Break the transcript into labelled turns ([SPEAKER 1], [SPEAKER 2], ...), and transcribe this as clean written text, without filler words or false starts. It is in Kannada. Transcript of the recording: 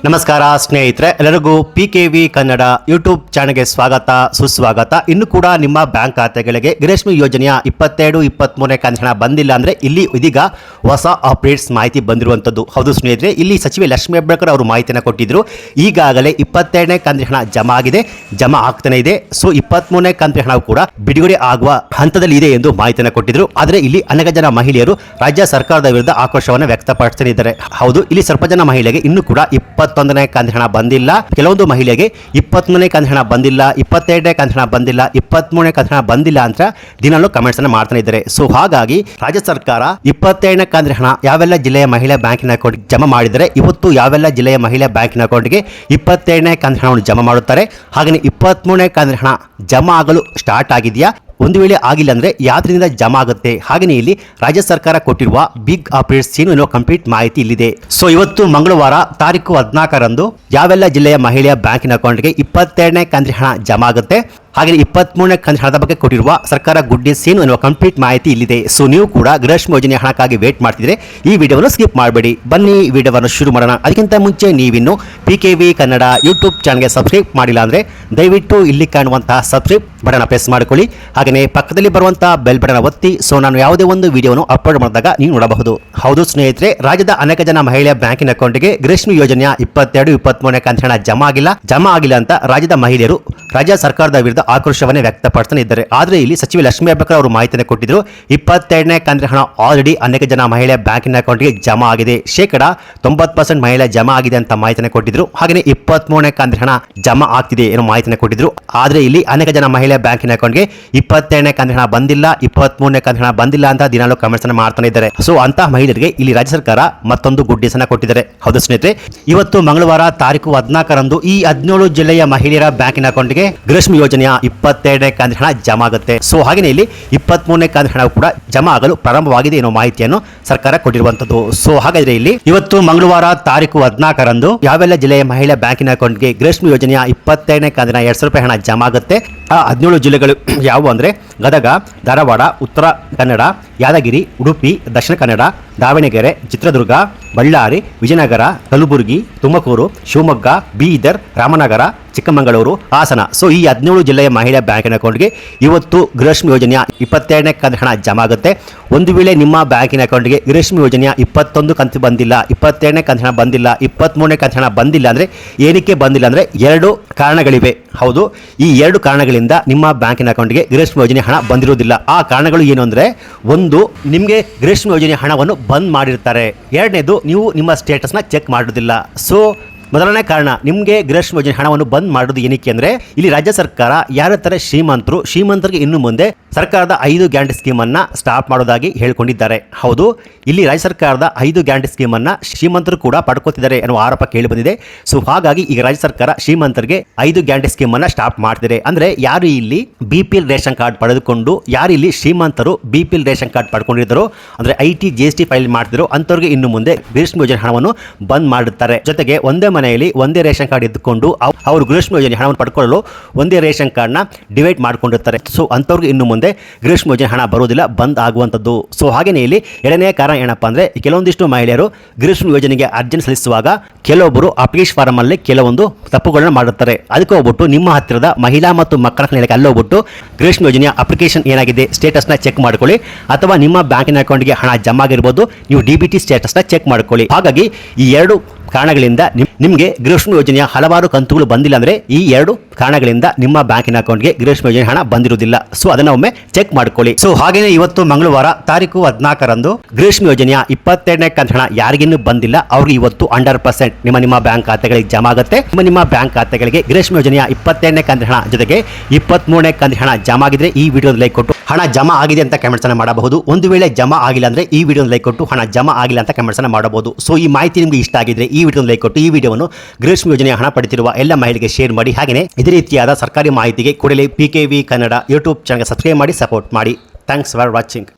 [SPEAKER 1] ನಮಸ್ಕಾರ ಸ್ನೇಹಿತರೆ, ಎಲ್ಲರಿಗೂ PKV ಕನ್ನಡ ಯೂಟ್ಯೂಬ್ ಚಾನೆಲ್ಗೆ ಸ್ವಾಗತ ಸುಸ್ವಾಗತ. ಇನ್ನು ಕೂಡ ನಿಮ್ಮ ಬ್ಯಾಂಕ್ ಖಾತೆಗಳಿಗೆ ಗೃಹಲಕ್ಷ್ಮಿ ಯೋಜನೆಯ 22-23ನೇ ಕಂತಿನ ಹಣ ಬಂದಿಲ್ಲ ಅಂದರೆ ಇಲ್ಲಿ ಇದೀಗ ಹೊಸ ಅಪ್ಡೇಟ್ಸ್ ಮಾಹಿತಿ ಬಂದಿರುವಂಥದ್ದು. ಹೌದು ಸ್ನೇಹಿತರೆ, ಇಲ್ಲಿ ಸಚಿವೆ ಲಕ್ಷ್ಮೀ ಹೆಬ್ಬಾಳ್ಕರ್ ಅವರು ಮಾಹಿತಿಯನ್ನು ಕೊಟ್ಟಿದ್ದರು. ಈಗಾಗಲೇ 22ನೇ ಕಂತಿನ ಹಣ ಜಮಾ ಆಗಿದೆ, ಜಮಾ ಆಗ್ತಾನೆ ಇದೆ. ಸೊ 23ನೇ ಕಂತಿನ ಹಣ ಕೂಡ ಬಿಡುಗಡೆ ಆಗುವ ಹಂತದಲ್ಲಿ ಇದೆ ಎಂದು ಮಾಹಿತಿಯನ್ನು ಕೊಟ್ಟಿದ್ದರು. ಆದರೆ ಇಲ್ಲಿ ಅನೇಕ ಜನ ಮಹಿಳೆಯರು ರಾಜ್ಯ ಸರ್ಕಾರದ ವಿರುದ್ಧ ಆಕ್ರೋಶವನ್ನು ವ್ಯಕ್ತಪಡಿಸುತ್ತಿದ್ದಾರೆ. ಹೌದು, ಇಲ್ಲಿ ಸ್ವಲ್ಪ ಜನ ಮಹಿಳೆಗೆ ಇನ್ನೂ ಕೂಡ 21ನೇ ಕಂತಿನ ಹಣ ಬಂದಿಲ್ಲ, ಕೆಲವೊಂದು ಮಹಿಳೆಗೆ 21ನೇ ಕಂತಿನ ಹಣ ಬಂದಿಲ್ಲ, 22ನೇ ಕಂತಿನ ಹಣ ಬಂದಿಲ್ಲ, 23ನೇ ಕಂತಿನ ಹಣ ಬಂದಿಲ್ಲ ಅಂತ ದಿನಾಲೂ ಕಮೆಂಟ್ಸ್ ಅನ್ನು ಮಾಡ್ತಾನೆ ಇದ್ದಾರೆ. ಸೊ ಹಾಗಾಗಿ ರಾಜ್ಯ ಸರ್ಕಾರ 22ನೇ ಕಂತಿನ ಹಣ ಯಾವೆಲ್ಲ ಜಿಲ್ಲೆಯ ಮಹಿಳಾ ಬ್ಯಾಂಕಿನ ಅಕೌಂಟ್ ಜಮಾ ಮಾಡಿದರೆ ಇವತ್ತು ಯಾವೆಲ್ಲ ಜಿಲ್ಲೆಯ ಮಹಿಳಾ ಬ್ಯಾಂಕಿನ ಅಕೌಂಟ್ಗೆ 22ನೇ ಕಂತಿನ ಹಣವನ್ನು ಜಮಾ ಮಾಡುತ್ತಾರೆ. ಹಾಗೆ 23ನೇ ಕಂತಿನ ಹಣ ಜಮಾ ಆಗಲು ಸ್ಟಾರ್ಟ್ ಆಗಿದೆಯಾ, ಒಂದು ವೇಳೆ ಆಗಿಲ್ಲ ಅಂದ್ರೆ ಯಾತ್ರೆಯಿಂದ ಜಮಾ ಆಗುತ್ತೆ. ಹಾಗೆಯೇ ಇಲ್ಲಿ ರಾಜ್ಯ ಸರ್ಕಾರ ಕೊಟ್ಟಿರುವ ಬಿಗ್ ಅಪ್ಡೇಟ್ಸ್ ಏನು ಎನ್ನುವ ಕಂಪ್ಲೀಟ್ ಮಾಹಿತಿ ಇಲ್ಲಿದೆ. ಸೊ ಇವತ್ತು ಮಂಗಳವಾರ ತಾರೀಕು 14ರಂದು ಯಾವೆಲ್ಲ ಜಿಲ್ಲೆಯ ಮಹಿಳೆಯ ಬ್ಯಾಂಕಿನ ಅಕೌಂಟ್ಗೆ 22ನೇ ಕಂತಿನ ಹಣ ಜಮಾ ಆಗುತ್ತೆ, ಹಾಗೆ 23ನೇ ಕಂತಿನ ಹಣದ ಬಗ್ಗೆ ಕೊಟ್ಟಿರುವ ಸರ್ಕಾರ ಗುಡ್ ನ್ಯೂಸ್ ಏನು ಎನ್ನುವ ಕಂಪ್ಲೀಟ್ ಮಾಹಿತಿ ಇಲ್ಲಿದೆ. ಸೊ ನೀವು ಕೂಡ ಗೃಹಲಕ್ಷ್ಮಿ ಯೋಜನೆ ಹಣಕ್ಕಾಗಿ ವೇಟ್ ಮಾಡ್ತಿದ್ರೆ ಈ ವಿಡಿಯೋವನ್ನು ಸ್ಕಿಪ್ ಮಾಡಬೇಡಿ. ಬನ್ನಿ ವಿಡಿಯೋವನ್ನು ಶುರು ಮಾಡೋಣ. ಅದಕ್ಕಿಂತ ಮುಂಚೆ ನೀವಿನ್ನು PKV ಕನ್ನಡ ಯೂಟ್ಯೂಬ್ ಚಾನಲ್ಗೆ ಸಬ್ಸ್ಕ್ರೈಬ್ ಮಾಡಿಲ್ಲ ಅಂದ್ರೆ ದಯವಿಟ್ಟು ಇಲ್ಲಿ ಕಾಣುವಂತಹ ಸಬ್ಸ್ಕ್ರೈಬ್ ಬಟನ್ ಪ್ರೆಸ್ ಮಾಡ್ಕೊಳ್ಳಿ. ಹಾಗೆಯೇ ಪಕ್ಕದಲ್ಲಿ ಬರುವಂತಹ ಬೆಲ್ ಬಟನ್ ಒತ್ತಿ. ಸೊ ನಾನು ಯಾವುದೇ ಒಂದು ವಿಡಿಯೋವನ್ನು ಅಪ್ಲೋಡ್ ಮಾಡಿದಾಗ ನೀವು ನೋಡಬಹುದು. ಹೌದು ಸ್ನೇಹಿತರೆ, ರಾಜ್ಯದ ಅನೇಕ ಜನ ಮಹಿಳೆಯ ಬ್ಯಾಂಕಿನ ಅಕೌಂಟ್ಗೆ ಗೃಹಲಕ್ಷ್ಮಿ ಯೋಜನೆಯ 22-23ನೇ ಕಂತಿನ ಹಣ ಜಮಾ ಆಗಿಲ್ಲ ಅಂತ ರಾಜ್ಯದ ಮಹಿಳೆಯರು ರಾಜ್ಯ ಸರ್ಕಾರದ ವಿರುದ್ಧ ಆಕ್ರೋಶವನ್ನೇ ವ್ಯಕ್ತಪಡಿಸ್ತಾನೆ ಇದ್ದಾರೆ. ಆದರೆ ಇಲ್ಲಿ ಸಚಿವೆ ಲಕ್ಷ್ಮೀ ಹೆಬ್ಬಾಳ್ಕರ್ ಅವರು ಮಾಹಿತಿಯನ್ನು ಕೊಟ್ಟಿದ್ರು. 22ನೇ ಕಂತಿನ ಹಣ ಆಲ್ರೆಡಿ ಅನೇಕ ಜನ ಮಹಿಳೆಯ ಬ್ಯಾಂಕಿನ ಅಕೌಂಟ್ಗೆ ಜಮಾ ಆಗಿದೆ, 90% ಮಹಿಳೆ ಜಮಾ ಆಗಿದೆ ಅಂತ ಮಾಹಿತಿಯನ್ನು ಕೊಟ್ಟಿದ್ರು. ಹಾಗೆ 23ನೇ ಕಂತಿನ ಹಣ ಜಮಾ ಆಗ್ತಿದೆ ಏನೋ ಮಾಹಿತಿಯನ್ನು ಕೊಟ್ಟಿದ್ರು. ಆದರೆ ಇಲ್ಲಿ ಅನೇಕ ಜನ ಮಹಿಳೆಯ ಬ್ಯಾಂಕಿನ ಅಕೌಂಟ್ಗೆ 22ನೇ ಕಂತಿನ ಹಣ ಬಂದಿಲ್ಲ, 23ನೇ ಕಂತಿನ ಹಣ ಬಂದಿಲ್ಲ ಅಂತ ದಿನಾಲೂ ಕಮೆಂಟ್ಸ್ ಅನ್ನು ಮಾಡ್ತಾನೆ ಇದ್ದಾರೆ. ಸೊ ಅಂತಹ ಮಹಿಳೆಯರಿಗೆ ಇಲ್ಲಿ ರಾಜ್ಯ ಸರ್ಕಾರ ಮತ್ತೊಂದು ಗುಡ್ ನ್ಯೂಸ್ ಅನ್ನು ಕೊಟ್ಟಿದ್ದಾರೆ. ಹೌದು ಸ್ನೇಹಿತರೆ, ಇವತ್ತು ಮಂಗಳವಾರ ತಾರೀಕು 14ರಂದು ಈ 17 ಜಿಲ್ಲೆಯ ಮಹಿಳೆಯರ ಬ್ಯಾಂಕಿನ ಅಕೌಂಟ್ಗೆ ಗೃಹಲಕ್ಷ್ಮಿ ಯೋಜನೆಯ 22ನೇ ಕಂತಿನ ಹಣ ಜಮಾ ಆಗುತ್ತೆ. ಸೊ ಹಾಗೆಯೇ ಇಲ್ಲಿ 23ನೇ ಕಂತಿನ ಹಣ ಕೂಡ ಜಮಾ ಆಗಲು ಪ್ರಾರಂಭವಾಗಿದೆ ಎನ್ನುವ ಮಾಹಿತಿಯನ್ನು ಸರ್ಕಾರ ಕೊಟ್ಟಿರುವಂತದ್ದು. ಸೊ ಹಾಗಾದ್ರೆ ಇಲ್ಲಿ ಇವತ್ತು ಮಂಗಳವಾರ ತಾರೀಕು 14ರಂದು ಯಾವೆಲ್ಲ ಜಿಲ್ಲೆಯ ಮಹಿಳಾ ಬ್ಯಾಂಕಿನ ಅಕೌಂಟ್ಗೆ ಗೃಹಲಕ್ಷ್ಮಿ ಯೋಜನೆಯ 22ನೇ ಕಂತಿನ 2,000 ರೂಪಾಯಿ ಹಣ ಜಮಾ ಆಗುತ್ತೆ. ಆ 17 ಜಿಲ್ಲೆಗಳು ಯಾವುವು ಅಂದ್ರೆ ಗದಗ, ಧಾರವಾಡ, ಉತ್ತರ ಕನ್ನಡ, ಯಾದಗಿರಿ, ಉಡುಪಿ, ದಕ್ಷಿಣ ಕನ್ನಡ, ದಾವಣಗೆರೆ, ಚಿತ್ರದುರ್ಗ, ಬಳ್ಳಾರಿ, ವಿಜಯನಗರ, ಕಲಬುರಗಿ, ತುಮಕೂರು, ಶಿವಮೊಗ್ಗ, ಬೀದರ್, ರಾಮನಗರ, ಚಿಕ್ಕಮಗಳೂರು, ಹಾಸನ. ಸೊ ಈ 17 ಜಿಲ್ಲೆಯ ಮಹಿಳಾ ಬ್ಯಾಂಕಿನ ಅಕೌಂಟ್ಗೆ ಇವತ್ತು ಗೃಹಲಕ್ಷ್ಮಿ ಯೋಜನೆಯ 22ನೇ ಕಂತಿನ ಹಣ ಜಮಾ ಆಗುತ್ತೆ. ಒಂದು ವೇಳೆ ನಿಮ್ಮ ಬ್ಯಾಂಕಿನ ಅಕೌಂಟ್ಗೆ ಗೃಹಲಕ್ಷ್ಮಿ ಯೋಜನೆಯ 21 ಕಂತು ಬಂದಿಲ್ಲ, 22ನೇ ಕಂತಿನ ಹಣ ಬಂದಿಲ್ಲ, 23ನೇ ಕಂತಿನ ಹಣ ಬಂದಿಲ್ಲ ಅಂದ್ರೆ ಏನಕ್ಕೆ ಬಂದಿಲ್ಲ ಅಂದ್ರೆ 2 ಕಾರಣಗಳಿವೆ. ಹೌದು, ಈ 2 ಕಾರಣಗಳಿಂದ ನಿಮ್ಮ ಬ್ಯಾಂಕಿನ ಅಕೌಂಟ್ಗೆ ಗೃಹಲಕ್ಷ್ಮಿ ಯೋಜನೆ ಹಣ ಬಂದಿರುವುದಿಲ್ಲ. ಆ ಕಾರಣಗಳು ಏನು ಅಂದ್ರೆ, ಒಂದು ನಿಮಗೆ ಗೃಹಲಕ್ಷ್ಮಿ ಯೋಜನೆ ಹಣವನ್ನು ಬಂದ್ ಮಾಡಿರ್ತಾರೆ, ಎರಡನೇದು ನೀವು ನಿಮ್ಮ ಸ್ಟೇಟಸ್ನ ಚೆಕ್ ಮಾಡೋದಿಲ್ಲ. ಸೊ ಮೊದಲನೇ ಕಾರಣ, ನಿಮಗೆ ಗೃಹಲಕ್ಷ್ಮಿ ಯೋಜನೆ ಹಣವನ್ನು ಬಂದ್ ಮಾಡೋದು ಏನಕ್ಕೆ ಅಂದ್ರೆ ಇಲ್ಲಿ ರಾಜ್ಯ ಸರ್ಕಾರ ಯಾರ ತರ ಶ್ರೀಮಂತರಿಗೆ ಇನ್ನು ಮುಂದೆ ಸರ್ಕಾರದ 5 ಗ್ಯಾರಂಟಿ ಸ್ಕೀಮ್ ಅನ್ನ ಸ್ಟಾಪ್ ಮಾಡೋದಾಗಿ ಹೇಳ್ಕೊಂಡಿದ್ದಾರೆ. ಹೌದು, ಇಲ್ಲಿ ರಾಜ್ಯ ಸರ್ಕಾರದ 5 ಗ್ಯಾರಂಟಿ ಸ್ಕೀಮ್ ಅನ್ನ ಶ್ರೀಮಂತರು ಕೂಡ ಪಡ್ಕೋತಿದ್ದಾರೆ ಅನ್ನೋ ಆರೋಪ ಕೇಳಿ ಬಂದಿದೆ. ಸೊ ಹಾಗಾಗಿ ಈಗ ರಾಜ್ಯ ಸರ್ಕಾರ ಶ್ರೀಮಂತರಿಗೆ 5 ಗ್ಯಾರಂಟಿ ಸ್ಕೀಮ್ ಅನ್ನ ಸ್ಟಾಪ್ ಮಾಡ್ತಿದೆ. ಅಂದ್ರೆ ಯಾರು ಇಲ್ಲಿ BPL ರೇಷನ್ ಕಾರ್ಡ್ ಪಡೆದುಕೊಂಡು ಯಾರು ಇಲ್ಲಿ ಶ್ರೀಮಂತರು BPL ರೇಷನ್ ಕಾರ್ಡ್ ಪಡ್ಕೊಂಡಿದ್ರು ಅಂದ್ರೆ IT GST ಫೈಲ್ ಮಾಡ್ತಿದ್ರು ಅಂತವ್ರಿಗೆ ಇನ್ನು ಮುಂದೆ ಗೃಹಲಕ್ಷ್ಮಿ ಯೋಜನೆ ಹಣವನ್ನು ಬಂದ್ ಮಾಡುತ್ತಾರೆ. ಜೊತೆಗೆ ಒಂದೇ ಮನೆಯಲ್ಲಿ ಒಂದೇ ರೇಷನ್ ಕಾರ್ಡ್ ಇದ್ದುಕೊಂಡು ಅವರು ಗೃಹಲಕ್ಷ್ಮಿ ಯೋಜನೆ ಹಣವನ್ನು ಪಡ್ಕೊಳ್ಳಲು ಒಂದೇ ರೇಷನ್ ಕಾರ್ಡ್ನ ಡಿವೈಡ್ ಮಾಡ್ಕೊಂಡಿರ್ತಾರೆ. ಸೊ ಅಂತವ್ರಿಗೆ ಇನ್ನು ಮುಂದೆ ಗೃಹಲಕ್ಷ್ಮಿ ಯೋಜನೆ ಹಣ ಬರುವುದಿಲ್ಲ, ಬಂದ್ ಆಗುವಂಥದ್ದು. ಸೊ ಹಾಗೇನೆ ಇಲ್ಲಿ ಎರಡನೇ ಕಾರಣ ಏನಪ್ಪಾ ಅಂದ್ರೆ, ಕೆಲವೊಂದಿಷ್ಟು ಮಹಿಳೆಯರು ಗೃಹಲಕ್ಷ್ಮಿ ಯೋಜನೆಗೆ ಅರ್ಜಿ ಸಲ್ಲಿಸುವಾಗ ಕೆಲವೊಬ್ಬರು ಅಪ್ಲಿಕೇಶನ್ ಫಾರಂ ಅಲ್ಲಿ ಕೆಲವೊಂದು ತಪ್ಪುಗಳನ್ನು ಮಾಡುತ್ತಾರೆ. ಅದಕ್ಕೆ ಹೋಗ್ಬಿಟ್ಟು ನಿಮ್ಮ ಹತ್ತಿರದ ಮಹಿಳಾ ಮತ್ತು ಮಕ್ಕಳ ಕಲ್ಯಾಣಕ್ಕೆ ಅಲ್ಲಿ ಹೋಗ್ಬಿಟ್ಟು ಗೃಹಲಕ್ಷ್ಮಿ ಯೋಜನೆಯ ಅಪ್ಲಿಕೇಶನ್ ಏನಾಗಿದೆ ಸ್ಟೇಟಸ್ನ ಚೆಕ್ ಮಾಡ್ಕೊಳ್ಳಿ, ಅಥವಾ ನಿಮ್ಮ ಬ್ಯಾಂಕಿನ ಅಕೌಂಟ್ಗೆ ಹಣ ಜಮಾ ಆಗಿರ್ಬೋದು, ನೀವು DBT ಸ್ಟೇಟಸ್ನ ಚೆಕ್ ಮಾಡ್ಕೊಳ್ಳಿ. ಹಾಗಾಗಿ ಈ 2 ಕಾರಣಗಳಿಂದ ನಿಮಗೆ ಗೃಹಲಕ್ಷ್ಮಿ ಯೋಜನೆಯ ಹಲವಾರು ಕಂತುಗಳು ಬಂದಿಲ್ಲ ಅಂದ್ರೆ ಈ 2 ಕಾರಣಗಳಿಂದ ನಿಮ್ಮ ಬ್ಯಾಂಕಿನ ಅಕೌಂಟ್ಗೆ ಗೃಹಲಕ್ಷ್ಮಿ ಯೋಜನೆ ಹಣ ಬಂದಿರುವುದಿಲ್ಲ. ಸೊ ಅದನ್ನ ಒಮ್ಮೆ ಚೆಕ್ ಮಾಡ್ಕೊಳ್ಳಿ. ಸೊ ಹಾಗೇನೆ ಇವತ್ತು ಮಂಗಳವಾರ ತಾರೀಕು 14ರಂದು ಗೃಹಲಕ್ಷ್ಮಿ ಯೋಜನೆಯ 22ನೇ ಕಂತಿನ ಹಣ ಯಾರಿಗಿನ್ನೂ ಬಂದಿಲ್ಲ ಅವ್ರಿಗೆ ಇವತ್ತು 100% ನಿಮ್ಮ ಬ್ಯಾಂಕ್ ಖಾತೆಗಳಿಗೆ ಜಮಾ ಆಗುತ್ತೆ. ನಿಮ್ಮ ಬ್ಯಾಂಕ್ ಖಾತೆಗಳಿಗೆ ಗೃಹಲಕ್ಷ್ಮಿ ಯೋಜನೆಯ 22ನೇ ಕಂತಿನ ಹಣ ಜೊತೆಗೆ 23ನೇ ಕಂತಿನ ಹಣ ಜಮಾ ಆಗಿದ್ರೆ ಈ ವಿಡಿಯೋದ ಲೈಕ್ ಕೊಟ್ಟು ಹಣ ಜಮಾ ಆಗಿದೆ ಅಂತ ಕಮೆಂಟ್ಸ್ ಅನ್ನು ಮಾಡಬಹುದು. ಒಂದು ವೇಳೆ ಜಮಾ ಆಗಿಲ್ಲ ಅಂದ್ರೆ ಈ ವಿಡಿಯೋದ ಲೈಕ್ ಕೊಟ್ಟು ಹಣ ಜಮಾ ಆಗಿಲ್ಲ ಅಂತ ಕಮೆಂಟ್ಸ್ ಅನ್ನು ಮಾಡಬಹುದು. ಸೊ ಈ ಮಾಹಿತಿ ನಿಮಗೆ ಇಷ್ಟ ಆಗಿದ್ರೆ ಈ ವಿಡಿಯೋದ ಲೈಕ್ ಕೊಟ್ಟು ಈ ವಿಡಿಯೋವನ್ನು ಗೃಹಲಕ್ಷ್ಮಿ ಯೋಜನೆಯ ಹಣ ಪಡೆದಿರುವ ಎಲ್ಲ ಮಹಿಳೆಗೆ ಶೇರ್ ಮಾಡಿ. ಹಾಗೆಯೇ ಇದೇ ರೀತಿಯಾದ ಸರ್ಕಾರಿ ಮಾಹಿತಿಗೆ ಕೂಡಲೇ PKV ಕನ್ನಡ ಯೂಟ್ಯೂಬ್ ಚಾನಲ್ಗೆ ಸಬ್ಸ್ಕ್ರೈಬ್ ಮಾಡಿ, ಸಪೋರ್ಟ್ ಮಾಡಿ. Thanks for watching.